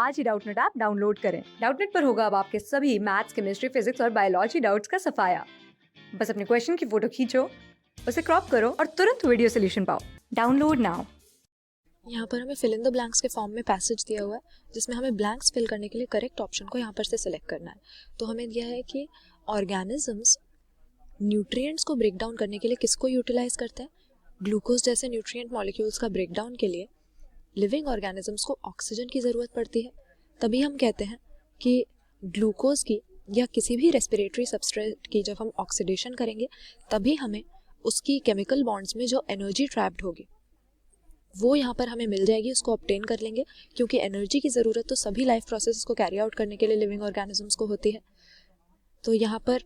आज ही Doubtnut app download करें। Doubtnut पर होगा अब आपके सभी मैथ्स, केमिस्ट्री, फिजिक्स और बायोलॉजी डाउट्स का सफाया। बस अपने क्वेश्चन की फोटो खींचो, उसे क्रॉप करो और तुरंत वीडियो सोल्यूशन पाओ। Download now. यहाँ पर हमें फिल इन द ब्लैंक्स के फॉर्म में पैसेज दिया हुआ है, जिसमें हमें ब्लैंक्स फिल करने के लिए करेक्ट ऑप्शन को यहाँ पर से सिलेक्ट करना है। तो हमें दिया है कि ऑर्गेनिजम्स न्यूट्रिएंट्स को ब्रेक डाउन करने के लिए किसको यूटिलाइज करते हैं। ग्लूकोज जैसे न्यूट्रिएंट मॉलिक्यूल्स का ब्रेक डाउन के लिए लिविंग ऑर्गेनिजम्स को ऑक्सीजन की ज़रूरत पड़ती है। तभी हम कहते हैं कि ग्लूकोज की या किसी भी रेस्पिरेटरी सबस्ट्रेट की जब हम ऑक्सीडेशन करेंगे तभी हमें उसकी केमिकल बॉन्ड्स में जो एनर्जी ट्रैप्ड होगी वो यहाँ पर हमें मिल जाएगी, उसको ऑब्टेन कर लेंगे, क्योंकि एनर्जी की ज़रूरत तो सभी लाइफ प्रोसेस को कैरी आउट करने के लिए लिविंग ऑर्गेनिजम्स को होती है। तो यहाँ पर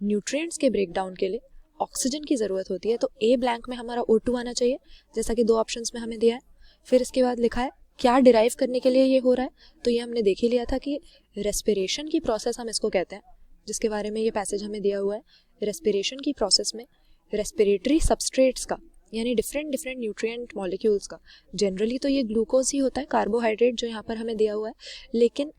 न्यूट्रिएंट्स के ब्रेक डाउन के लिए ऑक्सीजन की ज़रूरत होती है। तो ए ब्लैंक में हमारा O2 आना चाहिए, जैसा कि दो ऑप्शंस में हमें दिया है। फिर इसके बाद लिखा है क्या डिराइव करने के लिए ये हो रहा है, तो ये हमने देख ही लिया था कि रेस्पिरेशन की प्रोसेस हम इसको कहते हैं, जिसके बारे में ये पैसेज हमें दिया हुआ है। रेस्पिरेशन की प्रोसेस में रेस्पिरेटरी सबस्ट्रेट्स का यानी डिफरेंट न्यूट्रिएंट मॉलिक्यूल्स का, जनरली तो ये ग्लूकोज ही होता है, कार्बोहाइड्रेट जो यहाँ पर हमें दिया हुआ है, लेकिन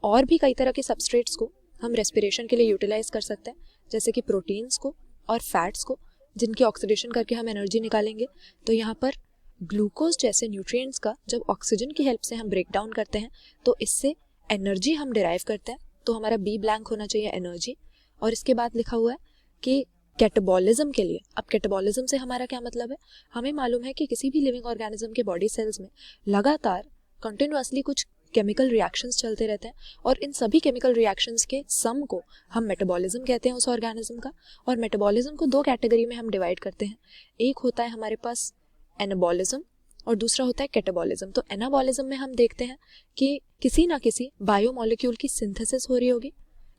और भी कई तरह के सबस्ट्रेट्स को हम रेस्पिरेशन के लिए यूटिलाइज कर सकते हैं, जैसे कि प्रोटीन्स को और फैट्स को, जिनकी ऑक्सीडेशन करके हम एनर्जी निकालेंगे। तो यहाँ पर ग्लूकोज जैसे न्यूट्रिएंट्स का जब ऑक्सीजन की हेल्प से हम ब्रेक डाउन करते हैं तो इससे एनर्जी हम डिराइव करते हैं। तो हमारा बी ब्लैंक होना चाहिए एनर्जी। और इसके बाद लिखा हुआ है कि कैटाबॉलिज्म के लिए, अब कैटाबॉलिज्म से हमारा क्या मतलब है, हमें मालूम है कि किसी भी लिविंग ऑर्गेनिज्म के बॉडी सेल्स में लगातार कंटिन्यूअसली कुछ केमिकल रिएक्शंस चलते रहते हैं, और इन सभी केमिकल रिएक्शंस के सम को हम मेटाबॉलिज्म कहते हैं उस ऑर्गेनिज्म का। और मेटाबॉलिज्म को दो कैटेगरी में हम डिवाइड करते हैं, एक होता है हमारे पास एनाबॉलिज्म और दूसरा होता है कैटाबॉलिज्म। तो एनाबॉलिज्म में हम देखते हैं कि किसी ना किसी बायोमॉलिक्यूल की सिंथेसिस हो रही होगी,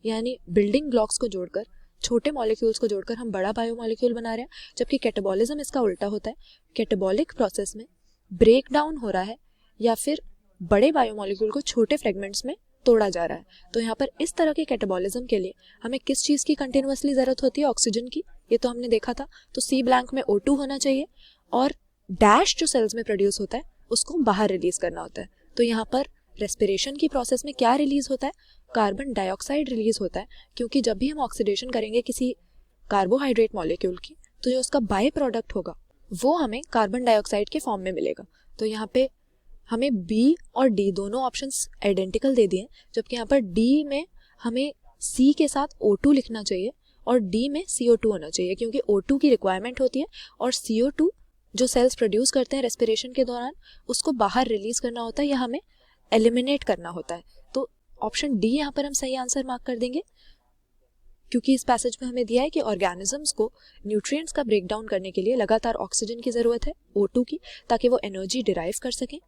यानी बिल्डिंग ब्लॉक्स को जोड़कर, छोटे मॉलिक्यूल्स को जोड़कर हम बड़ा बायोमॉलिक्यूल बना रहे हैं, जबकि कैटाबॉलिज्म इसका उल्टा होता है। कैटाबॉलिक प्रोसेस में ब्रेक डाउन हो रहा है या फिर बड़े बायोमॉलिक्यूल को छोटे फ्रेगमेंट्स में तोड़ा जा रहा है। तो यहाँ पर इस तरह के कैटाबॉलिज्म के लिए हमें किस चीज़ की कंटिन्यूअसली ज़रूरत होती है, ऑक्सीजन की, ये तो हमने देखा था। तो सी ब्लैंक में O2 होना चाहिए, और डैश जो सेल्स में प्रोड्यूस होता है उसको बाहर रिलीज करना होता है। तो यहाँ पर रेस्पिरेशन की प्रोसेस में क्या रिलीज होता है, कार्बन डाइऑक्साइड रिलीज होता है, क्योंकि जब भी हम ऑक्सीडेशन करेंगे किसी कार्बोहाइड्रेट मॉलिक्यूल की तो जो उसका बाय प्रोडक्ट होगा वो हमें कार्बन डाइऑक्साइड के फॉर्म में मिलेगा। तो यहाँ पे हमें बी और डी दोनों ऑप्शंस आइडेंटिकल दे दिए, जबकि यहाँ पर डी में हमें सी के साथ O2 लिखना चाहिए और डी में CO2 होना चाहिए, क्योंकि O2 की रिक्वायरमेंट होती है और CO2 जो सेल्स प्रोड्यूस करते हैं रेस्पिरेशन के दौरान उसको बाहर रिलीज करना होता है या हमें एलिमिनेट करना होता है। तो ऑप्शन डी यहाँ पर हम सही आंसर मार्क कर देंगे, क्योंकि इस पैसेज में हमें दिया है कि ऑर्गेनिजम्स को न्यूट्रिएंट्स का ब्रेक डाउन करने के लिए लगातार ऑक्सीजन की ज़रूरत है, O2 की, ताकि वो एनर्जी डिराइव कर सकें,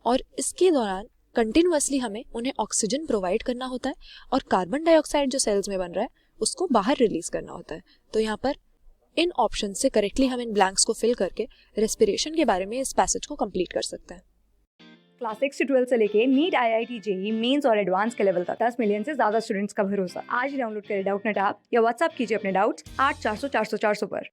और इसके दौरान कंटिन्यूअसली हमें उन्हें ऑक्सीजन प्रोवाइड करना होता है और कार्बन डाइऑक्साइड जो सेल्स में बन रहा है उसको बाहर रिलीज करना होता है। तो यहाँ पर इन ऑप्शन से करेक्टली हम इन ब्लैंक्स को फिल करके रेस्पिरेशन के बारे में इस पैसेज को कंप्लीट कर सकते हैं। क्लास 6 से 12 से लेके नीट, IIT, JEE मेंस और एडवांस के लेवल तक 10 मिलियन से ज्यादा स्टूडेंट्स का भरोसा। आज ही डाउनलोड करें डाउटनेट ऐप या व्हाट्सएप कीजिए अपने डाउट्स 8400 400 400 पर।